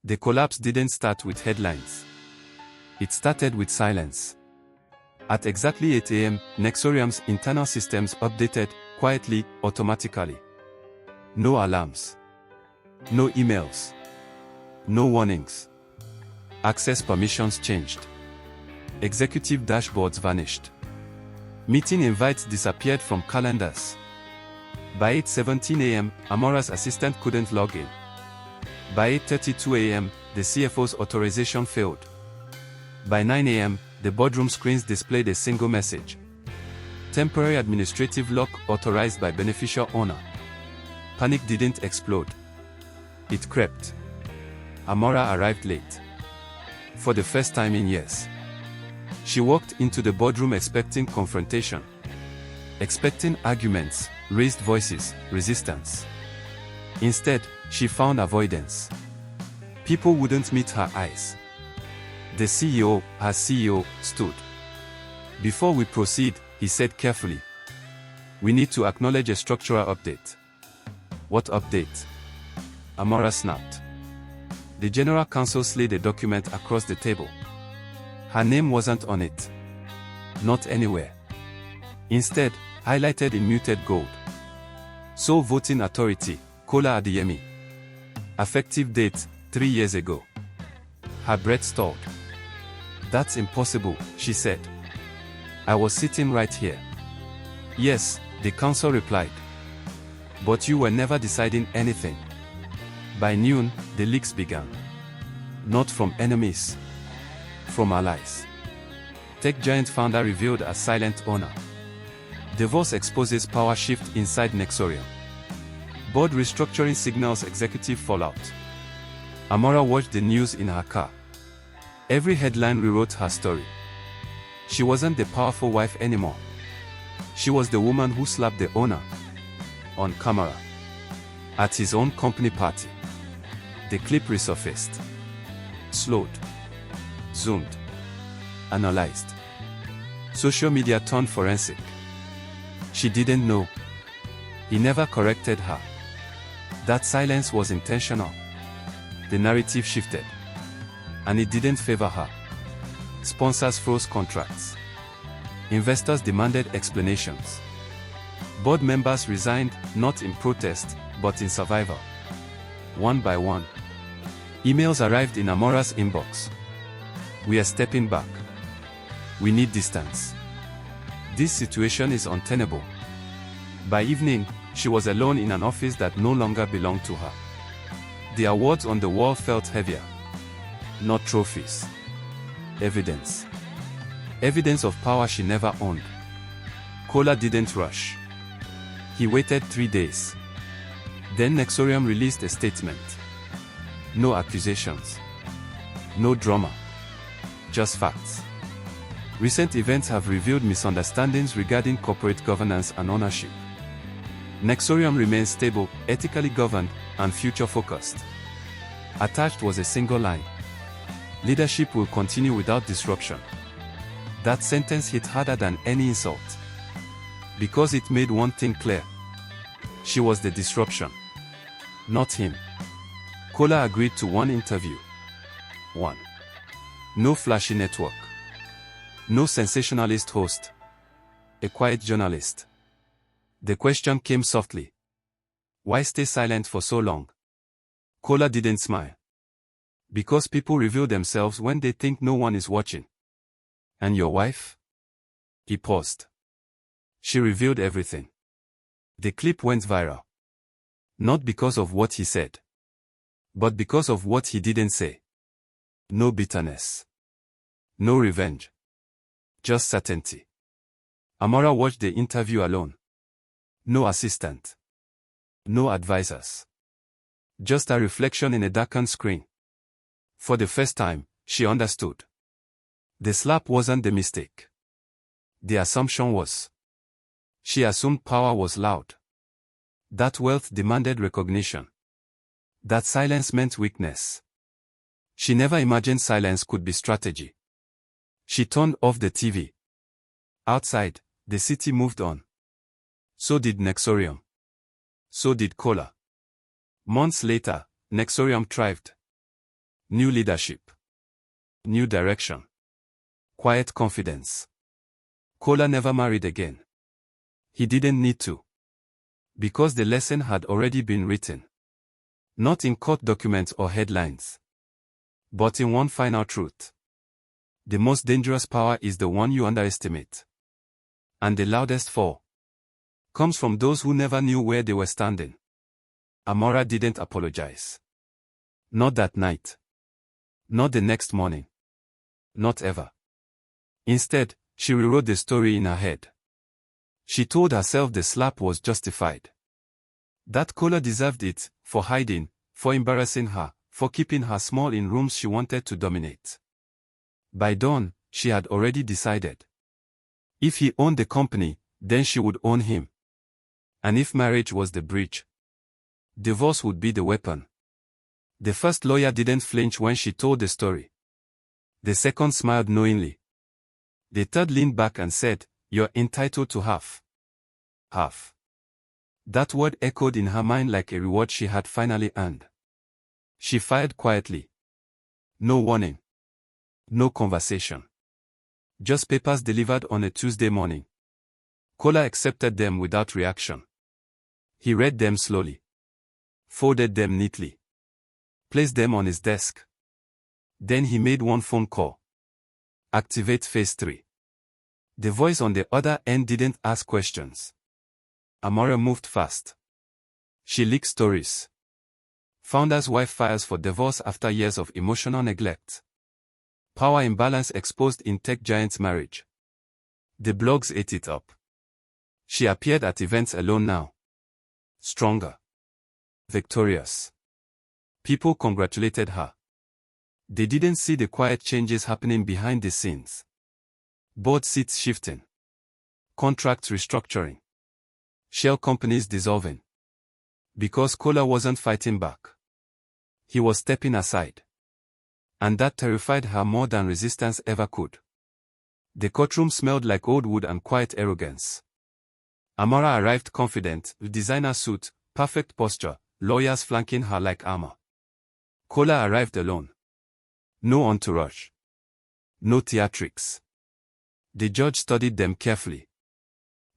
The collapse didn't start with headlines. It started with silence. At exactly 8 a.m., Nexorium's internal systems updated, quietly, automatically. No alarms. No emails. No warnings. Access permissions changed. Executive dashboards vanished. Meeting invites disappeared from calendars. By 8:17 a.m., Amora's assistant couldn't log in. By 8:32 a.m., the CFO's authorization failed. By 9 a.m., the boardroom screens displayed a single message. Temporary administrative lock authorized by beneficial owner. Panic didn't explode. It crept. Amora arrived late. For the first time in years. She walked into the boardroom expecting confrontation. Expecting arguments, raised voices, resistance. Instead, she found avoidance. People wouldn't meet her eyes. The CEO, her CEO, stood. Before we proceed, he said carefully. We need to acknowledge a structural update. What update? Amora snapped. The General Counsel slid a document across the table. Her name wasn't on it. Not anywhere. Instead, highlighted in muted gold. Sole voting authority, Kola Adeyemi. Effective date, 3 years ago. Her breath stalled. That's impossible, she said. I was sitting right here. Yes, the counsel replied. But you were never deciding anything. By noon, the leaks began. Not from enemies. From allies. Tech giant founder revealed as silent owner. Divorce exposes power shift inside Nexorium. Board restructuring signals executive fallout. Amora watched the news in her car. Every headline rewrote her story. She wasn't the powerful wife anymore. She was the woman who slapped the owner. On camera. At his own company party. The clip resurfaced. Slowed. Zoomed. Analyzed. Social media turned forensic. She didn't know. He never corrected her. That silence was intentional. The narrative shifted. And it didn't favor her. Sponsors froze contracts. Investors demanded explanations. Board members resigned, not in protest, but in survival. One by one. Emails arrived in Amora's inbox. We are stepping back. We need distance. This situation is untenable. By evening, she was alone in an office that no longer belonged to her. The awards on the wall felt heavier. Not trophies. Evidence. Evidence of power she never owned. Kola didn't rush. He waited 3 days. Then Nexorium released a statement. No accusations. No drama. Just facts. Recent events have revealed misunderstandings regarding corporate governance and ownership. Nexorium remains stable, ethically governed, and future-focused. Attached was a single line. Leadership will continue without disruption. That sentence hit harder than any insult. Because it made one thing clear. She was the disruption. Not him. Kola agreed to one interview. 1. No flashy network. No sensationalist host. A quiet journalist. The question came softly. Why stay silent for so long? Kola didn't smile. Because people reveal themselves when they think no one is watching. And your wife? He paused. She revealed everything. The clip went viral. Not because of what he said. But because of what he didn't say. No bitterness. No revenge. Just certainty. Amora watched the interview alone. No assistant. No advisors. Just a reflection in a darkened screen. For the first time, she understood. The slap wasn't the mistake. The assumption was. She assumed power was loud. That wealth demanded recognition. That silence meant weakness. She never imagined silence could be strategy. She turned off the TV. Outside, the city moved on. So did Nexorium. So did Kola. Months later, Nexorium thrived. New leadership. New direction. Quiet confidence. Kola never married again. He didn't need to. Because the lesson had already been written. Not in court documents or headlines. But in one final truth. The most dangerous power is the one you underestimate. And the loudest fall comes from those who never knew where they were standing. Amora didn't apologize. Not that night. Not the next morning. Not ever. Instead, she rewrote the story in her head. She told herself the slap was justified. That Kola deserved it, for hiding, for embarrassing her, for keeping her small in rooms she wanted to dominate. By dawn, she had already decided. If he owned the company, then she would own him. And if marriage was the bridge, divorce would be the weapon. The first lawyer didn't flinch when she told the story. The second smiled knowingly. The third leaned back and said, "You're entitled to half." Half. That word echoed in her mind like a reward she had finally earned. She fired quietly. No warning. No conversation. Just papers delivered on a Tuesday morning. Kola accepted them without reaction. He read them slowly. Folded them neatly. Placed them on his desk. Then he made one phone call. Activate phase 3. The voice on the other end didn't ask questions. Amora moved fast. She leaked stories. Founder's wife files for divorce after years of emotional neglect. Power imbalance exposed in tech giant's marriage. The blogs ate it up. She appeared at events alone now. Stronger. Victorious. People congratulated her. They didn't see the quiet changes happening behind the scenes. Board seats shifting. Contracts restructuring. Shell companies dissolving. Because Kola wasn't fighting back. He was stepping aside. And that terrified her more than resistance ever could. The courtroom smelled like old wood and quiet arrogance. Amora arrived confident, with designer suit, perfect posture, lawyers flanking her like armor. Kola arrived alone. No entourage. No theatrics. The judge studied them carefully.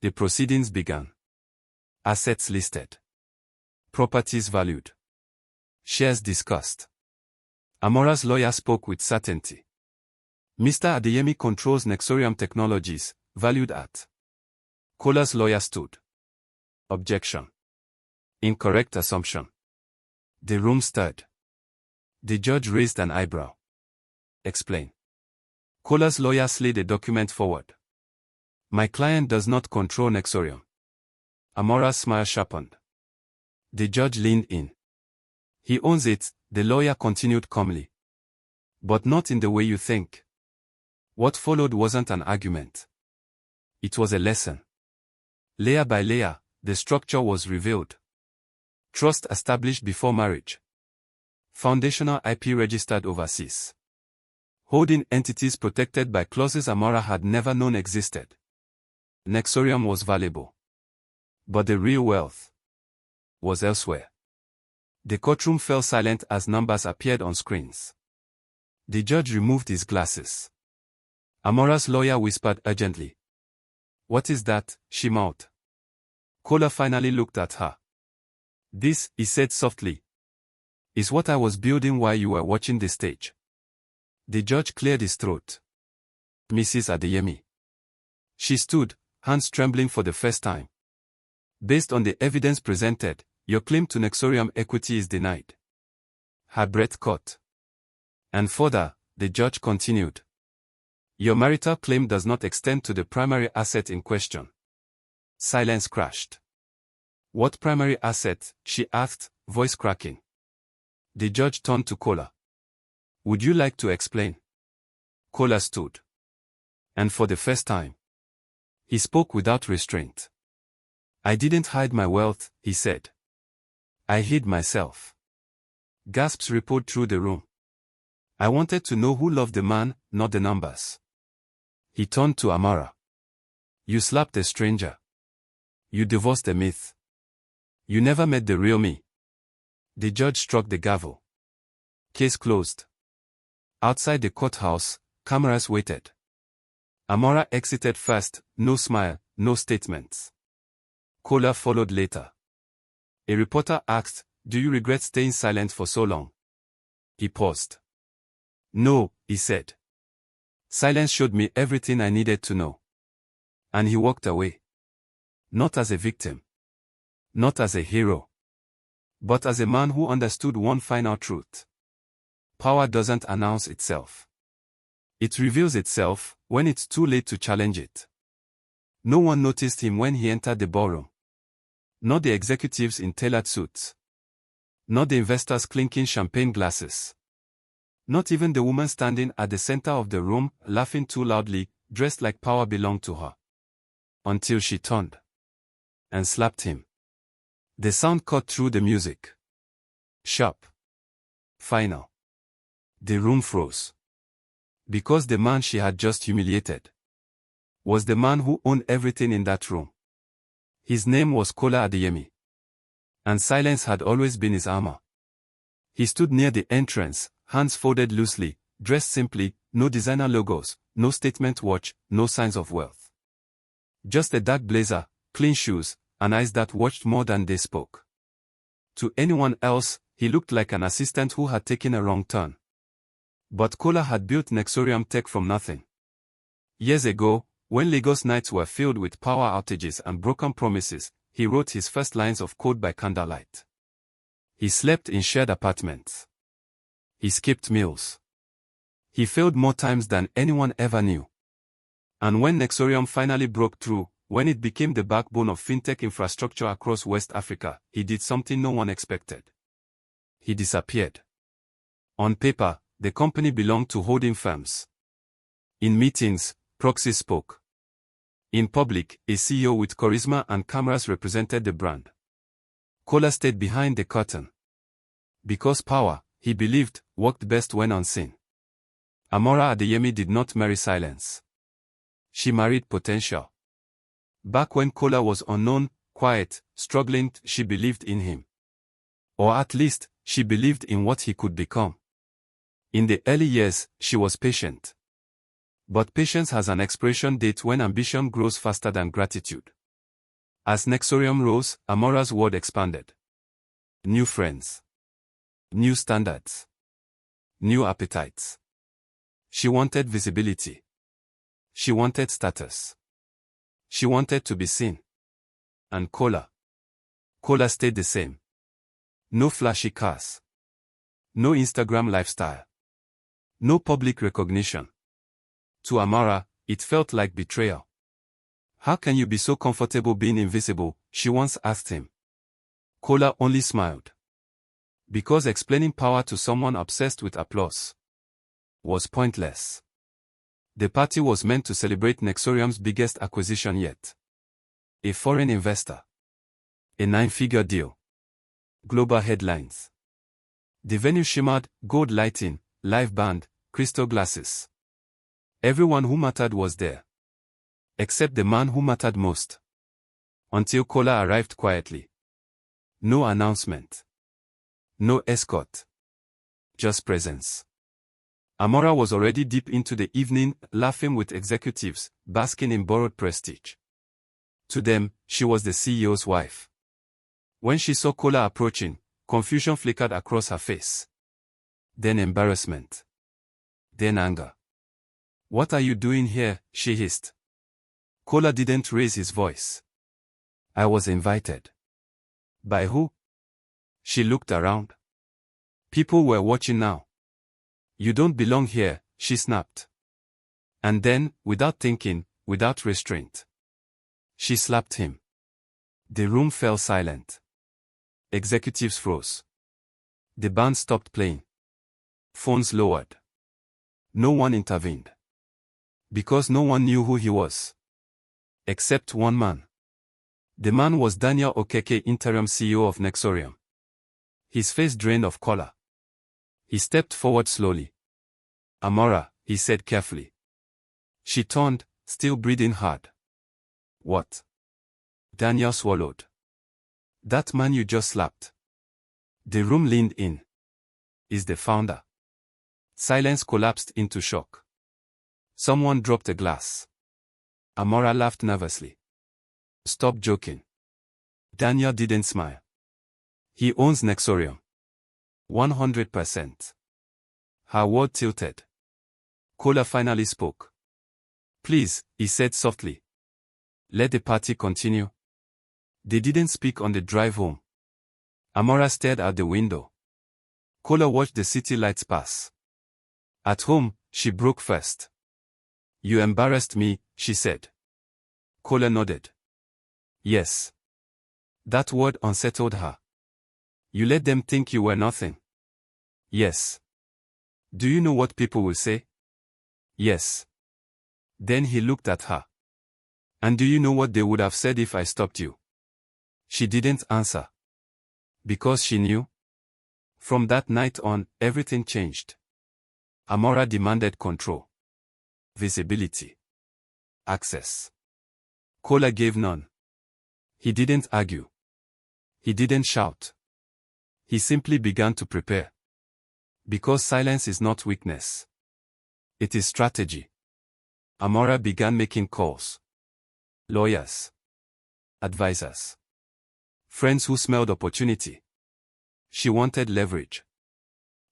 The proceedings began. Assets listed. Properties valued. Shares discussed. Amora's lawyer spoke with certainty. Mr. Adeyemi controls Nexorium Technologies, valued at. Kola's lawyer stood. Objection. Incorrect assumption. The room stirred. The judge raised an eyebrow. Explain. Kola's lawyer slid a document forward. My client does not control Nexorium. Amora's smile sharpened. The judge leaned in. He owns it, the lawyer continued calmly. But not in the way you think. What followed wasn't an argument. It was a lesson. Layer by layer, the structure was revealed. Trust established before marriage. Foundational IP registered overseas. Holding entities protected by clauses Amora had never known existed. Nexorium was valuable. But the real wealth was elsewhere. The courtroom fell silent as numbers appeared on screens. The judge removed his glasses. Amora's lawyer whispered urgently. What is that? She mouthed. Kola finally looked at her. This, he said softly, is what I was building while you were watching the stage. The judge cleared his throat. Mrs. Adeyemi. She stood, hands trembling for the first time. Based on the evidence presented, your claim to Nexorium equity is denied. Her breath caught. And further, the judge continued. Your marital claim does not extend to the primary asset in question. Silence crashed. What primary asset? She asked, voice cracking. The judge turned to Kola. Would you like to explain? Kola stood. And for the first time, he spoke without restraint. I didn't hide my wealth, he said. I hid myself. Gasps rippled through the room. I wanted to know who loved the man, not the numbers. He turned to Amora. You slapped a stranger. You divorced a myth. You never met the real me. The judge struck the gavel. Case closed. Outside the courthouse, cameras waited. Amora exited first, no smile, no statements. Kola followed later. A reporter asked, "Do you regret staying silent for so long?" He paused. "No," he said. "Silence showed me everything I needed to know." And he walked away. Not as a victim. Not as a hero. But as a man who understood one final truth. Power doesn't announce itself. It reveals itself when it's too late to challenge it. No one noticed him when he entered the ballroom. Not the executives in tailored suits. Not the investors clinking champagne glasses. Not even the woman standing at the center of the room, laughing too loudly, dressed like power belonged to her. Until she turned and slapped him. The sound cut through the music. Sharp. Final. The room froze. Because the man she had just humiliated was the man who owned everything in that room. His name was Kola Adeyemi. And silence had always been his armor. He stood near the entrance, hands folded loosely, dressed simply, no designer logos, no statement watch, no signs of wealth. Just a dark blazer, clean shoes, and eyes that watched more than they spoke. To anyone else, he looked like an assistant who had taken a wrong turn. But Kola had built Nexorium Tech from nothing. Years ago, when Lagos nights were filled with power outages and broken promises, he wrote his first lines of code by candlelight. He slept in shared apartments. He skipped meals. He failed more times than anyone ever knew. And when Nexorium finally broke through, when it became the backbone of fintech infrastructure across West Africa, he did something no one expected. He disappeared. On paper, the company belonged to holding firms. In meetings, proxies spoke. In public, a CEO with charisma and cameras represented the brand. Kola stayed behind the curtain. Because power, he believed, worked best when unseen. Amora Adeyemi did not marry silence. She married potential. Back when Kola was unknown, quiet, struggling, she believed in him. Or at least, she believed in what he could become. In the early years, she was patient. But patience has an expiration date when ambition grows faster than gratitude. As Nexorium rose, Amora's world expanded. New friends. New standards. New appetites. She wanted visibility. She wanted status. She wanted to be seen. And Kola stayed the same. No flashy cars. No Instagram lifestyle. No public recognition. To Amara, it felt like betrayal. "How can you be so comfortable being invisible?" she once asked him. Kola only smiled. Because explaining power to someone obsessed with applause was pointless. The party was meant to celebrate Nexorium's biggest acquisition yet. A foreign investor. A 9-figure deal. Global headlines. The venue shimmered, gold lighting, live band, crystal glasses. Everyone who mattered was there. Except the man who mattered most. Until Kola arrived quietly. No announcement. No escort. Just presence. Amora was already deep into the evening, laughing with executives, basking in borrowed prestige. To them, she was the CEO's wife. When she saw Kola approaching, confusion flickered across her face. Then embarrassment. Then anger. "What are you doing here?" she hissed. Kola didn't raise his voice. "I was invited." "By who?" She looked around. People were watching now. "You don't belong here," she snapped. And then, without thinking, without restraint, she slapped him. The room fell silent. Executives froze. The band stopped playing. Phones lowered. No one intervened. Because no one knew who he was. Except one man. The man was Daniel Okeke, interim CEO of Nexorium. His face drained of color. He stepped forward slowly. "Amora," he said carefully. She turned, still breathing hard. "What?" Daniel swallowed. "That man you just slapped." The room leaned in. "Is the founder." Silence collapsed into shock. Someone dropped a glass. Amora laughed nervously. Stop joking. Daniel didn't smile. He owns Nexorium. 100%. Her word tilted. Kola finally spoke. Please, he said softly. Let the party continue. They didn't speak on the drive home. Amora stared out the window. Kola watched the city lights pass. At home, she broke first. You embarrassed me, she said. Kola nodded. Yes. That word unsettled her. You let them think you were nothing. Yes. Do you know what people will say? Yes. Then he looked at her. And do you know what they would have said if I stopped you? She didn't answer. Because she knew. From that night on, everything changed. Amora demanded control. Visibility. Access. Kola gave none. He didn't argue. He didn't shout. He simply began to prepare. Because silence is not weakness. It is strategy. Amora began making calls. Lawyers. Advisors. Friends who smelled opportunity. She wanted leverage.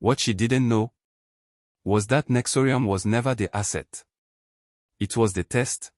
What she didn't know was that Nexorium was never the asset. It was the test.